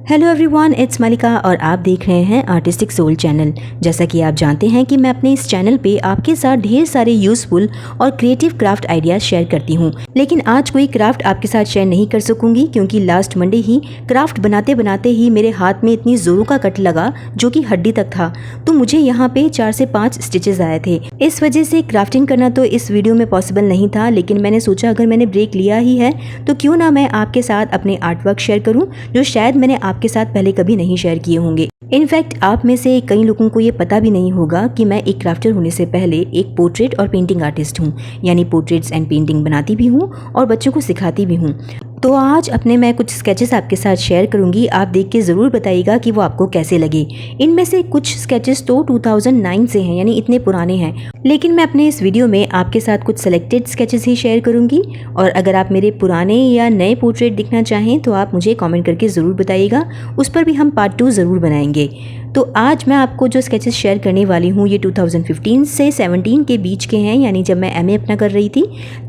Hello everyone, it's मलिका और आप देख रहे हैं आर्टिस्टिक सोल चैनल। जैसा कि आप जानते हैं कि मैं अपने इस चैनल पे आपके साथ ढेर सारे यूज़फुल और क्रिएटिव क्राफ्ट आइडियाज़ शेयर करती हूँ, लेकिन आज कोई क्राफ्ट आपके साथ शेयर नहीं कर सकूंगी क्योंकि लास्ट मंडे ही क्राफ्ट बनाते बनाते ही मेरे हाथ में इतनी ज़ोरों का कट लगा जो कि हड्डी तक था। तो मुझे यहाँ पे 4 से 5 स्टिचेस आए थे। इस वजह से क्राफ्टिंग करना तो इस वीडियो में पॉसिबल नहीं था, लेकिन मैंने सोचा अगर मैंने ब्रेक लिया ही है तो क्यों ना मैं आपके साथ अपने आर्ट वर्क शेयर करूँ जो शायद मैंने आपके साथ पहले कभी नहीं शेयर किए होंगे। इनफैक्ट आप में से कई लोगों को ये पता भी नहीं होगा कि मैं एक क्राफ्टर होने से पहले एक पोर्ट्रेट और पेंटिंग आर्टिस्ट हूँ, यानी पोर्ट्रेट्स एंड पेंटिंग बनाती भी हूँ और बच्चों को सिखाती भी हूँ। तो आज अपने मैं कुछ स्केचेस आपके साथ शेयर करूंगी, आप देख के ज़रूर बताइएगा कि वो आपको कैसे लगे। इनमें से कुछ स्केचेस तो 2009 से हैं, यानी इतने पुराने हैं, लेकिन मैं अपने इस वीडियो में आपके साथ कुछ सेलेक्टेड स्केचेस ही शेयर करूंगी। और अगर आप मेरे पुराने या नए पोर्ट्रेट देखना चाहें तो आप मुझे कमेंट करके ज़रूर बताइएगा, उस पर भी हम पार्ट 2 ज़रूर बनाएंगे। तो आज मैं आपको जो स्केचेस शेयर करने वाली हूँ ये 2015 से 17 के बीच के हैं, यानी जब मैं एमए अपना कर रही थी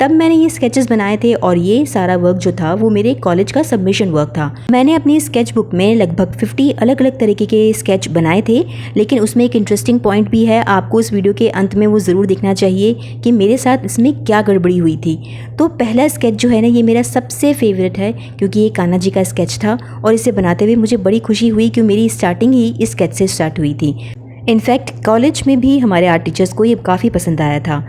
तब मैंने ये स्केचेस बनाए थे। और ये सारा वर्क जो था वो मेरे कॉलेज का सबमिशन वर्क था। मैंने अपनी स्केच बुक में लगभग 50 अलग अलग तरीके के स्केच बनाए थे, लेकिन उसमें एक इंटरेस्टिंग पॉइंट भी है, आपको इस वीडियो के अंत में वो ज़रूर देखना चाहिए कि मेरे साथ इसमें क्या गड़बड़ी हुई थी। तो पहला स्केच जो है ना, ये मेरा सबसे फेवरेट है क्योंकि ये कान्हा जी का स्केच था और इसे बनाते हुए मुझे बड़ी खुशी हुई कि मेरी स्टार्टिंग ही इस स्केच से स्टार्ट हुई थी। इनफैक्ट कॉलेज में भी हमारे आर्ट टीचर्स को ये काफ़ी पसंद आया था।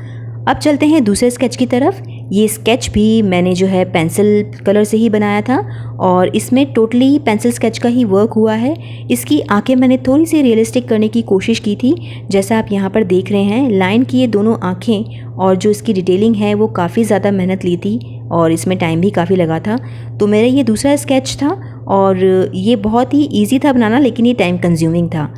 अब चलते हैं दूसरे स्केच की तरफ। ये स्केच भी मैंने जो है पेंसिल कलर से ही बनाया था और इसमें टोटली पेंसिल स्केच का ही वर्क हुआ है। इसकी आंखें मैंने थोड़ी सी रियलिस्टिक करने की कोशिश की थी, जैसा आप यहाँ पर देख रहे हैं। लाइन की ये दोनों आंखें और जो इसकी डिटेलिंग है वो काफ़ी ज़्यादा मेहनत ली थी और इसमें टाइम भी काफ़ी लगा था। तो मेरा ये दूसरा स्केच था और ये बहुत ही ईजी था बनाना, लेकिन ये टाइम कंज्यूमिंग था।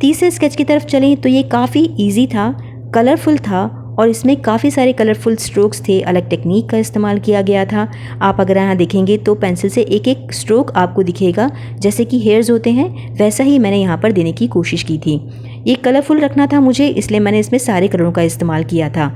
तीसरे स्केच की तरफ चलें तो ये काफ़ी ईजी था, कलरफुल था और इसमें काफ़ी सारे कलरफुल स्ट्रोक्स थे। अलग टेक्निक का इस्तेमाल किया गया था। आप अगर यहाँ देखेंगे तो पेंसिल से एक एक स्ट्रोक आपको दिखेगा, जैसे कि हेयर्स होते हैं वैसा ही मैंने यहाँ पर देने की कोशिश की थी। ये कलरफुल रखना था मुझे, इसलिए मैंने इसमें सारे कलरों का इस्तेमाल किया था।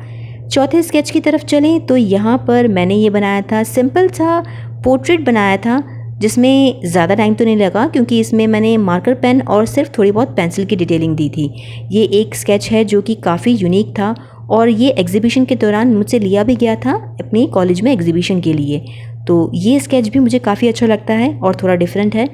चौथे स्केच की तरफ चलें तो यहाँ पर मैंने ये बनाया था, सिंपल सा पोर्ट्रेट बनाया था जिसमें ज़्यादा टाइम तो नहीं लगा क्योंकि इसमें मैंने मार्कर पेन और सिर्फ थोड़ी बहुत पेंसिल की डिटेलिंग दी थी। ये एक स्केच है जो कि काफ़ी यूनिक था और ये एग्जीबिशन के दौरान मुझसे लिया भी गया था अपने कॉलेज में एग्जीबिशन के लिए। तो ये स्केच भी मुझे काफ़ी अच्छा लगता है और थोड़ा डिफरेंट है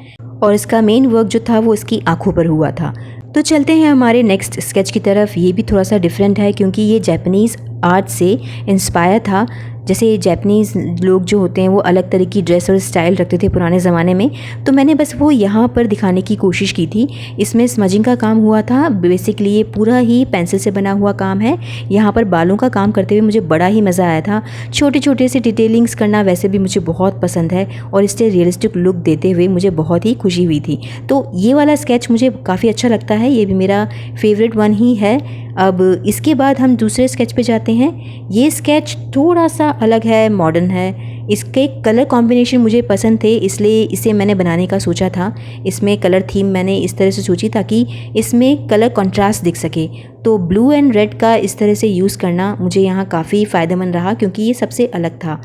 और इसका मेन वर्क जो था वो इसकी आँखों पर हुआ था। तो चलते हैं हमारे नेक्स्ट स्केच की तरफ। ये भी थोड़ा सा डिफरेंट है क्योंकि ये जापानीज़ आर्ट से इंस्पायर था। जैसे जापानीज़ लोग जो होते हैं वो अलग तरह की ड्रेस और स्टाइल रखते थे पुराने ज़माने में, तो मैंने बस वो यहाँ पर दिखाने की कोशिश की थी। इसमें स्मजिंग का काम हुआ था। बेसिकली ये पूरा ही पेंसिल से बना हुआ काम है। यहाँ पर बालों का काम करते हुए मुझे बड़ा ही मज़ा आया था। छोटे छोटे से डिटेलिंग्स करना वैसे भी मुझे बहुत पसंद है और इससे रियलिस्टिक लुक देते हुए मुझे बहुत ही खुशी हुई थी। तो ये वाला स्केच मुझे काफ़ी अच्छा लगता है, ये भी मेरा फेवरेट वन ही है। अब इसके बाद हम दूसरे स्केच पे जाते हैं। ये स्केच थोड़ा सा अलग है, मॉडर्न है। इसके कलर कॉम्बिनेशन मुझे पसंद थे, इसलिए इसे मैंने बनाने का सोचा था। इसमें कलर थीम मैंने इस तरह से सोची ताकि इसमें कलर कंट्रास्ट दिख सके। तो ब्लू एंड रेड का इस तरह से यूज़ करना मुझे यहाँ काफ़ी फ़ायदेमंद रहा क्योंकि ये सबसे अलग था।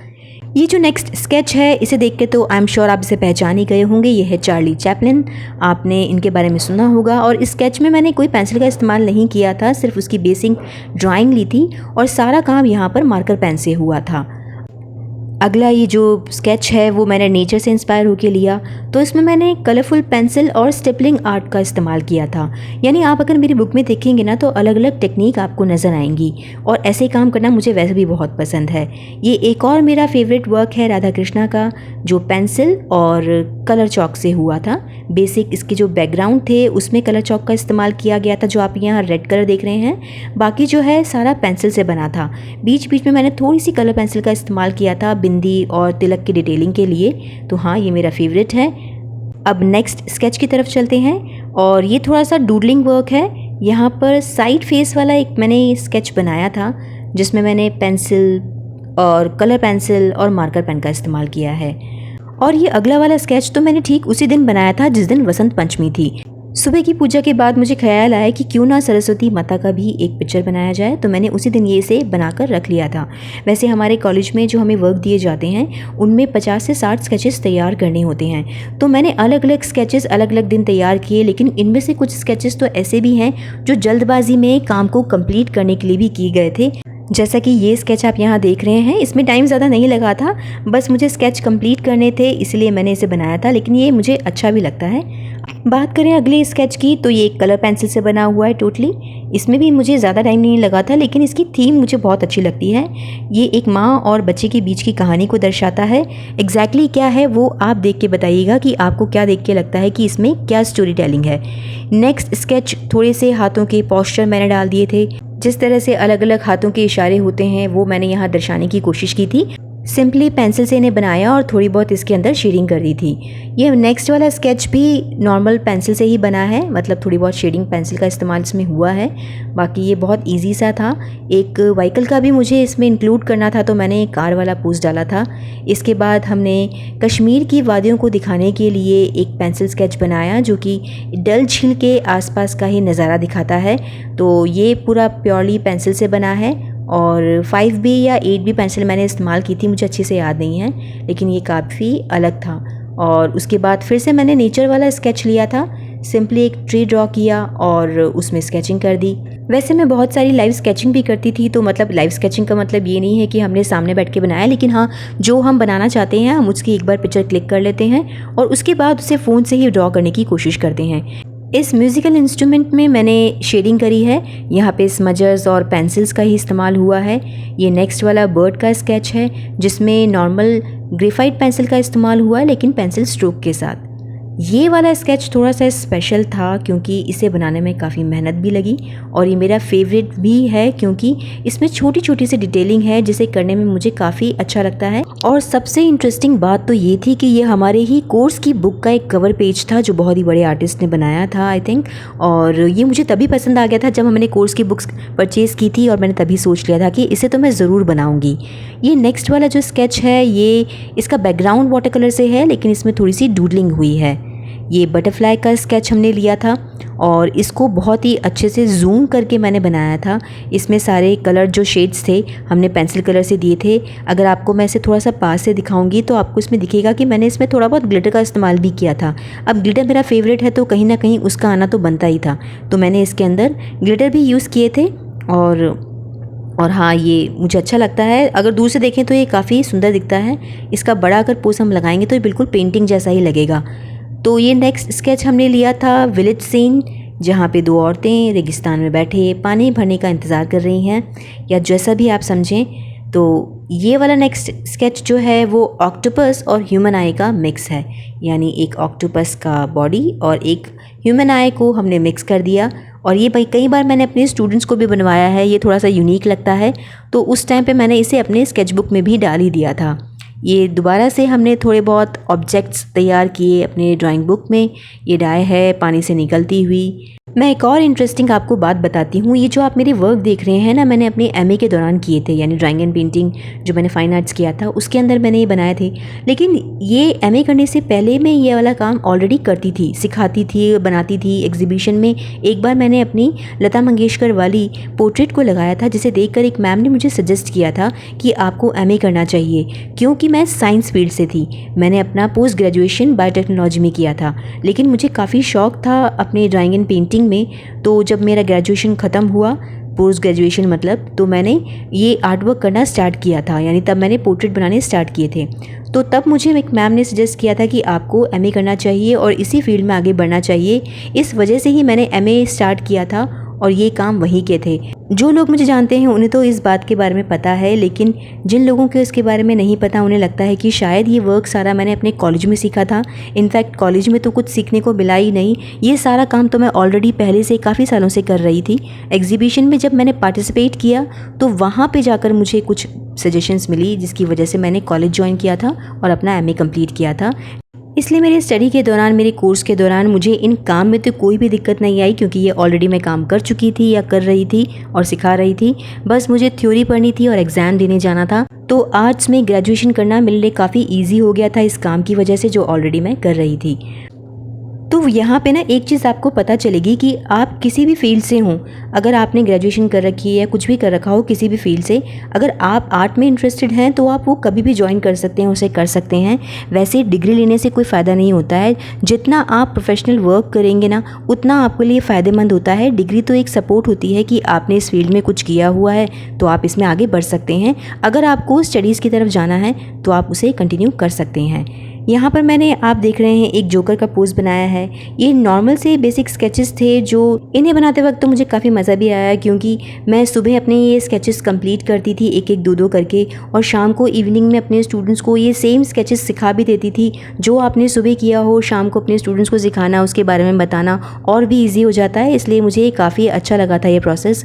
ये जो नेक्स्ट स्केच है इसे देख के तो आई एम श्योर आप इसे पहचान ही गए होंगे। ये है चार्ली चैपलिन, आपने इनके बारे में सुना होगा। और इस स्केच में मैंने कोई पेंसिल का इस्तेमाल नहीं किया था, सिर्फ उसकी बेसिक ड्राइंग ली थी और सारा काम यहाँ पर मार्कर पेन से हुआ था। अगला ये जो स्केच है वो मैंने नेचर से इंस्पायर होकर लिया, तो इसमें मैंने कलरफुल पेंसिल और स्टिपलिंग आर्ट का इस्तेमाल किया था। यानी आप अगर मेरी बुक में देखेंगे ना तो अलग अलग टेक्निक आपको नज़र आएंगी और ऐसे काम करना मुझे वैसे भी बहुत पसंद है। ये एक और मेरा फेवरेट वर्क है राधा कृष्णा का, जो पेंसिल और कलर चॉक से हुआ था। बेसिक इसके जो बैकग्राउंड थे उसमें कलर चॉक का इस्तेमाल किया गया था, जो आप यहाँ रेड कलर देख रहे हैं। बाकी जो है सारा पेंसिल से बना था। बीच बीच में मैंने थोड़ी सी कलर पेंसिल का इस्तेमाल किया था बिंदी और तिलक की डिटेलिंग के लिए। तो हाँ, ये मेरा फेवरेट है। अब नेक्स्ट स्केच की तरफ चलते हैं और ये थोड़ा सा डूडलिंग वर्क है। यहाँ पर साइड फेस वाला एक मैंने स्केच बनाया था जिसमें मैंने पेंसिल और कलर पेंसिल और मार्कर पेन का इस्तेमाल किया है। और ये अगला वाला स्केच तो मैंने ठीक उसी दिन बनाया था जिस दिन वसंत पंचमी थी। सुबह की पूजा के बाद मुझे ख्याल आया कि क्यों ना सरस्वती माता का भी एक पिक्चर बनाया जाए, तो मैंने उसी दिन ये इसे बनाकर रख लिया था। वैसे हमारे कॉलेज में जो हमें वर्क दिए जाते हैं उनमें 50 से 60 स्केचेस तैयार करने होते हैं, तो मैंने अलग अलग स्केचेस अलग अलग दिन तैयार किए। लेकिन इनमें से कुछ स्केचेस तो ऐसे भी हैं जो जल्दबाजी में काम को कंप्लीट करने के लिए भी किए गए थे। जैसा कि ये स्केच आप यहाँ देख रहे हैं, इसमें टाइम ज़्यादा नहीं लगा था, बस मुझे स्केच कंप्लीट करने थे इसलिए मैंने इसे बनाया था, लेकिन ये मुझे अच्छा भी लगता है। बात करें अगले स्केच की, तो ये एक कलर पेंसिल से बना हुआ है टोटली। इसमें भी मुझे ज़्यादा टाइम नहीं लगा था, लेकिन इसकी थीम मुझे बहुत अच्छी लगती है। ये एक माँ और बच्चे के बीच की कहानी को दर्शाता है। एग्जैक्टली क्या है वो आप देख के बताइएगा कि आपको क्या देख के लगता है कि इसमें क्या स्टोरी टेलिंग है। नेक्स्ट स्केच, थोड़े से हाथों के पोस्चर मैंने डाल दिए थे। जिस तरह से अलग अलग हाथों के इशारे होते हैं वो मैंने यहाँ दर्शाने की कोशिश की थी। सिंपली पेंसिल से इन्हें बनाया और थोड़ी बहुत इसके अंदर शेडिंग कर दी थी। ये नेक्स्ट वाला स्केच भी नॉर्मल पेंसिल से ही बना है, मतलब थोड़ी बहुत शेडिंग पेंसिल का इस्तेमाल इसमें हुआ है। बाकी ये बहुत इजी सा था। एक व्हीकल का भी मुझे इसमें इंक्लूड करना था, तो मैंने एक कार वाला पोज डाला था। इसके बाद हमने कश्मीर की वादियों को दिखाने के लिए एक पेंसिल स्केच बनाया जो कि डल झील के आसपास का ही नज़ारा दिखाता है। तो ये पूरा प्योरली पेंसिल से बना है और 5B या 8B पेंसिल मैंने इस्तेमाल की थी, मुझे अच्छे से याद नहीं है, लेकिन ये काफ़ी अलग था। और उसके बाद फिर से मैंने नेचर वाला स्केच लिया था, सिंपली एक ट्री ड्रॉ किया और उसमें स्केचिंग कर दी। वैसे मैं बहुत सारी लाइव स्केचिंग भी करती थी, तो मतलब लाइव स्केचिंग का मतलब ये नहीं है कि हमने सामने बैठ के बनाया, लेकिन हाँ, जो हम बनाना चाहते हैं हम उसकी एक बार पिक्चर क्लिक कर लेते हैं और उसके बाद उसे फ़ोन से ही ड्रॉ करने की कोशिश करते हैं। इस म्यूज़िकल इंस्ट्रूमेंट में मैंने शेडिंग करी है, यहाँ पे स्मजर्स और पेंसिल्स का ही इस्तेमाल हुआ है। ये नेक्स्ट वाला बर्ड का स्केच है जिसमें नॉर्मल ग्रेफाइट पेंसिल का इस्तेमाल हुआ है, लेकिन पेंसिल स्ट्रोक के साथ। ये वाला स्केच थोड़ा सा स्पेशल था क्योंकि इसे बनाने में काफ़ी मेहनत भी लगी और ये मेरा फेवरेट भी है क्योंकि इसमें छोटी छोटी सी डिटेलिंग है जिसे करने में मुझे काफ़ी अच्छा लगता है। और सबसे इंटरेस्टिंग बात तो ये थी कि ये हमारे ही कोर्स की बुक का एक कवर पेज था जो बहुत ही बड़े आर्टिस्ट ने बनाया था आई थिंक, और ये मुझे तभी पसंद आ गया था जब हमने कोर्स की बुक्स परचेज़ की थी और मैंने तभी सोच लिया था कि इसे तो मैं ज़रूर बनाऊँगी। ये नेक्स्ट वाला जो स्केच है ये इसका बैकग्राउंड वाटर कलर से है, लेकिन इसमें थोड़ी सी डूडलिंग हुई है। ये बटरफ्लाई का स्केच हमने लिया था और इसको बहुत ही अच्छे से जूम करके मैंने बनाया था। इसमें सारे कलर जो शेड्स थे हमने पेंसिल कलर से दिए थे। अगर आपको मैं इसे थोड़ा सा पास से दिखाऊंगी तो आपको इसमें दिखेगा कि मैंने इसमें थोड़ा बहुत ग्लिटर का इस्तेमाल भी किया था। अब ग्लिटर मेरा फेवरेट है तो कहीं ना कहीं उसका आना तो बनता ही था, तो मैंने इसके अंदर ग्लिटर भी यूज़ किए थे। और हाँ, ये मुझे अच्छा लगता है। अगर दूर से देखें तो ये काफ़ी सुंदर दिखता है। इसका बड़ा अगर पोज हम लगाएंगे तो ये बिल्कुल पेंटिंग जैसा ही लगेगा। तो ये नेक्स्ट स्केच हमने लिया था विलेज सीन, जहाँ पे दो औरतें रेगिस्तान में बैठे पानी भरने का इंतज़ार कर रही हैं, या जैसा भी आप समझें। तो ये वाला नेक्स्ट स्केच जो है वो ऑक्टोपस और ह्यूमन आई का मिक्स है, यानी एक ऑक्टोपस का बॉडी और एक ह्यूमन आई को हमने मिक्स कर दिया। और ये भाई कई बार मैंने अपने स्टूडेंट्स को भी बनवाया है, ये थोड़ा सा यूनिक लगता है, तो उस टाइम पे मैंने इसे अपने स्केच बुक में भी डाल ही दिया था। ये दोबारा से हमने थोड़े बहुत ऑब्जेक्ट्स तैयार किए अपने ड्राइंग बुक में। ये डाय है पानी से निकलती हुई। मैं एक और इंटरेस्टिंग आपको बात बताती हूँ। ये जो आप मेरे वर्क देख रहे हैं ना, मैंने अपने एमए के दौरान किए थे, यानी ड्राइंग एंड पेंटिंग जो मैंने फाइन आर्ट्स किया था उसके अंदर मैंने ये बनाए थे। लेकिन ये एमए करने से पहले मैं ये वाला काम ऑलरेडी करती थी, सिखाती थी, बनाती थी। एग्जीबिशन में एक बार मैंने अपनी लता मंगेशकर वाली पोर्ट्रेट को लगाया था, जिसे देखकर एक मैम ने मुझे सजेस्ट किया था कि आपको एमए करना चाहिए, क्योंकि मैं साइंस फील्ड से थी। मैंने अपना पोस्ट ग्रेजुएशन बायोटेक्नोलॉजी में किया था, लेकिन मुझे काफ़ी शौक था अपने ड्राइंग एंड पेंटिंग में। तो जब मेरा ग्रेजुएशन ख़त्म हुआ, पोस्ट ग्रेजुएशन मतलब, तो मैंने ये आर्ट वर्क करना स्टार्ट किया था, यानी तब मैंने पोर्ट्रेट बनाने स्टार्ट किए थे। तो तब मुझे एक मैम ने सजेस्ट किया था कि आपको एमए करना चाहिए और इसी फील्ड में आगे बढ़ना चाहिए। इस वजह से ही मैंने एमए स्टार्ट किया था और ये काम वहीं के थे। जो लोग मुझे जानते हैं उन्हें तो इस बात के बारे में पता है, लेकिन जिन लोगों को इसके बारे में नहीं पता उन्हें लगता है कि शायद ये वर्क सारा मैंने अपने कॉलेज में सीखा था। इनफैक्ट कॉलेज में तो कुछ सीखने को मिला ही नहीं, ये सारा काम तो मैं ऑलरेडी पहले से काफ़ी सालों से कर रही थी। एग्जीबिशन में जब मैंने पार्टिसिपेट किया तो वहाँ पर जाकर मुझे कुछ सजेशंस मिली, जिसकी वजह से मैंने कॉलेज ज्वाइन किया था और अपना एमए कंप्लीट किया था। इसलिए मेरे स्टडी के दौरान, मेरे कोर्स के दौरान मुझे इन काम में तो कोई भी दिक्कत नहीं आई, क्योंकि ये ऑलरेडी मैं काम कर चुकी थी या कर रही थी और सिखा रही थी। बस मुझे थ्योरी पढ़नी थी और एग्ज़ाम देने जाना था। तो आर्ट्स में ग्रेजुएशन करना मेरे लिए काफ़ी ईजी हो गया था इस काम की वजह से, जो ऑलरेडी मैं कर रही थी। तो यहाँ पे ना एक चीज़ आपको पता चलेगी कि आप किसी भी फील्ड से हों, अगर आपने ग्रेजुएशन कर रखी है या कुछ भी कर रखा हो किसी भी फील्ड से, अगर आप आर्ट में इंटरेस्टेड हैं तो आप वो कभी भी ज्वाइन कर सकते हैं, उसे कर सकते हैं। वैसे डिग्री लेने से कोई फ़ायदा नहीं होता है, जितना आप प्रोफेशनल वर्क करेंगे ना उतना आपके लिए फ़ायदेमंद होता है। डिग्री तो एक सपोर्ट होती है कि आपने इस फील्ड में कुछ किया हुआ है तो आप इसमें आगे बढ़ सकते हैं। अगर आपको स्टडीज़ की तरफ जाना है तो आप उसे कंटिन्यू कर सकते हैं। यहाँ पर मैंने, आप देख रहे हैं, एक जोकर का पोज बनाया है। ये नॉर्मल से बेसिक स्केचेस थे जो इन्हें बनाते वक्त तो मुझे काफ़ी मज़ा भी आया, क्योंकि मैं सुबह अपने ये स्केचेस कंप्लीट करती थी एक एक दो करके, और शाम को इवनिंग में अपने स्टूडेंट्स को ये सेम स्केचेस सिखा भी देती थी। जो आपने सुबह किया हो शाम को अपने स्टूडेंट्स को सिखाना, उसके बारे में बताना और भी ईजी हो जाता है, इसलिए मुझे काफ़ी अच्छा लगा था ये प्रोसेस।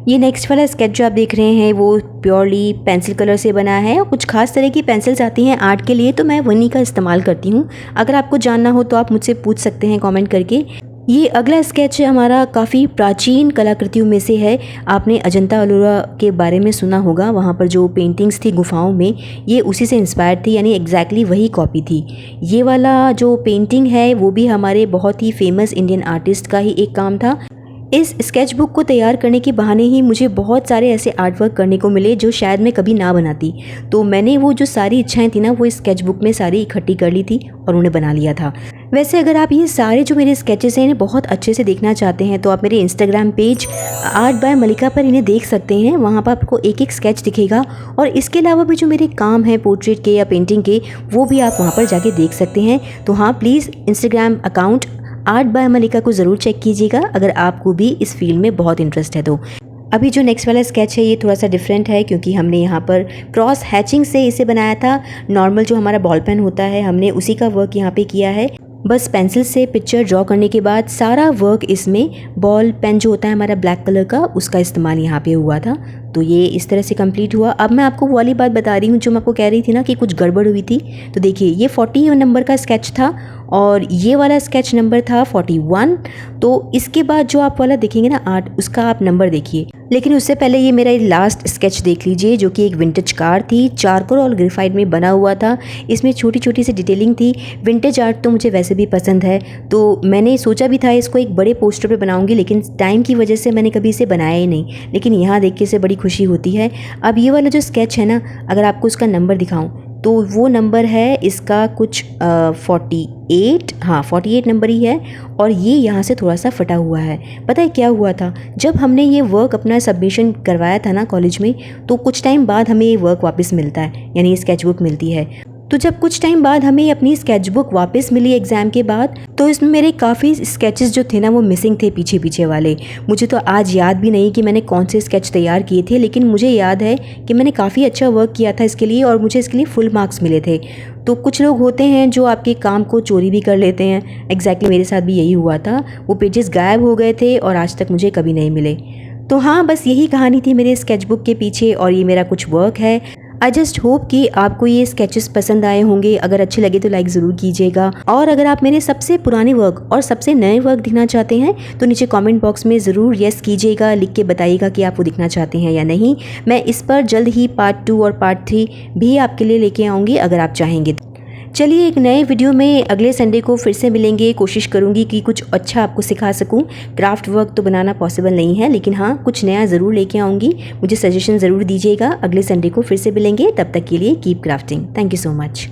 ये नेक्स्ट वाला स्केच जो आप देख रहे हैं वो प्योरली पेंसिल कलर से बना है, और कुछ खास तरह की पेंसिल्स आती हैं आर्ट के लिए, तो मैं वहीं का इस्तेमाल करती हूँ। अगर आपको जानना हो तो आप मुझसे पूछ सकते हैं कमेंट करके। ये अगला स्केच हमारा काफ़ी प्राचीन कलाकृतियों में से है। आपने अजंता एलोरा के बारे में सुना होगा, वहाँ पर जो पेंटिंग्स थी गुफाओं में, ये उसी से इंस्पायर थी, यानी एग्जैक्टली वही कॉपी थी। ये वाला जो पेंटिंग है वो भी हमारे बहुत ही फेमस इंडियन आर्टिस्ट का ही एक काम था। इस स्केच बुक को तैयार करने के बहाने ही मुझे बहुत सारे ऐसे आर्ट वर्क करने को मिले जो शायद मैं कभी ना बनाती। तो मैंने वो जो सारी इच्छाएं थी ना वो इस स्केच बुक में सारी इकट्ठी कर ली थी और उन्हें बना लिया था। वैसे अगर आप ये सारे जो मेरे स्केचेस हैं इन्हें बहुत अच्छे से देखना चाहते हैं तो आप मेरे इंस्टाग्राम पेज आर्ट बाय मलिका पर इन्हें देख सकते हैं। वहाँ पर आपको एक एक स्केच दिखेगा, और इसके अलावा भी जो मेरे काम हैं पोर्ट्रेट के या पेंटिंग के, वो भी आप वहाँ पर जाके देख सकते हैं। तो हाँ, please Instagram account art by Malika को ज़रूर चेक कीजिएगा अगर आपको भी इस फील्ड में बहुत इंटरेस्ट है तो। अभी जो नेक्स्ट वाला स्केच है ये थोड़ा सा डिफरेंट है, क्योंकि हमने यहाँ पर क्रॉस हैचिंग से इसे बनाया था। नॉर्मल जो हमारा बॉल पेन होता है हमने उसी का वर्क यहाँ पे किया है। बस पेंसिल से पिक्चर ड्रॉ करने के बाद सारा वर्क इसमें बॉल पेन जो होता है हमारा ब्लैक कलर का, उसका इस्तेमाल यहाँ पे हुआ था। तो ये इस तरह से कंप्लीट हुआ। अब मैं आपको वो वाली बात बता रही हूँ जो मैं आपको कह रही थी ना कि कुछ गड़बड़ हुई थी। तो देखिए, ये 40 नंबर का स्केच था और ये वाला स्केच नंबर था 41। तो इसके बाद जो आप वाला देखेंगे ना आर्ट, उसका आप नंबर देखिए। लेकिन उससे पहले ये मेरा लास्ट स्केच देख लीजिए, जो कि एक विंटेज कार थी, चारकोल और ग्रेफाइट में बना हुआ था। इसमें छोटी छोटी सी डिटेलिंग थी। विंटेज आर्ट तो मुझे वैसे भी पसंद है, तो मैंने सोचा भी था इसको एक बड़े पोस्टर पे बनाऊंगी, लेकिन टाइम की वजह से मैंने कभी इसे बनाया ही नहीं। लेकिन यहाँ देख के इसे बड़ी खुशी होती है। अब ये वाला जो स्केच है ना, अगर आपको उसका नंबर दिखाऊं तो वो नंबर है इसका कुछ 48, हाँ 48 नंबर ही है। और ये यहाँ से थोड़ा सा फटा हुआ है। पता है क्या हुआ था, जब हमने ये वर्क अपना सबमिशन करवाया था ना कॉलेज में, तो कुछ टाइम बाद हमें ये वर्क वापस मिलता है, यानी स्केच बुक मिलती है। तो जब कुछ टाइम बाद हमें अपनी स्केच बुक वापस मिली एग्ज़ाम के बाद, तो इसमें मेरे काफ़ी स्केचेस जो थे ना वो मिसिंग थे, पीछे पीछे वाले। मुझे तो आज याद भी नहीं कि मैंने कौन से स्केच तैयार किए थे, लेकिन मुझे याद है कि मैंने काफ़ी अच्छा वर्क किया था इसके लिए और मुझे इसके लिए फुल मार्क्स मिले थे। तो कुछ लोग होते हैं जो आपके काम को चोरी भी कर लेते हैं। एग्जैक्टली मेरे साथ भी यही हुआ था। वो पेजेस गायब हो गए थे और आज तक मुझे कभी नहीं मिले। तो हाँ, बस यही कहानी थी मेरे स्केच बुक के पीछे, और ये मेरा कुछ वर्क है। आई जस्ट होप कि आपको ये स्केचेस पसंद आए होंगे। अगर अच्छे लगे तो लाइक ज़रूर कीजिएगा, और अगर आप मेरे सबसे पुराने वर्क और सबसे नए वर्क दिखना चाहते हैं तो नीचे कमेंट बॉक्स में ज़रूर यस कीजिएगा, लिख के बताइएगा कि आप वो दिखना चाहते हैं या नहीं। मैं इस पर जल्द ही पार्ट 2 और पार्ट 3 भी आपके लिए लेके आऊँगी अगर आप चाहेंगे। चलिए, एक नए वीडियो में अगले संडे को फिर से मिलेंगे। कोशिश करूंगी कि कुछ अच्छा आपको सिखा सकूं। क्राफ्ट वर्क तो बनाना पॉसिबल नहीं है, लेकिन हाँ कुछ नया ज़रूर लेके आऊँगी। मुझे सजेशन ज़रूर दीजिएगा। अगले संडे को फिर से मिलेंगे, तब तक के लिए keep crafting. Thank you so much.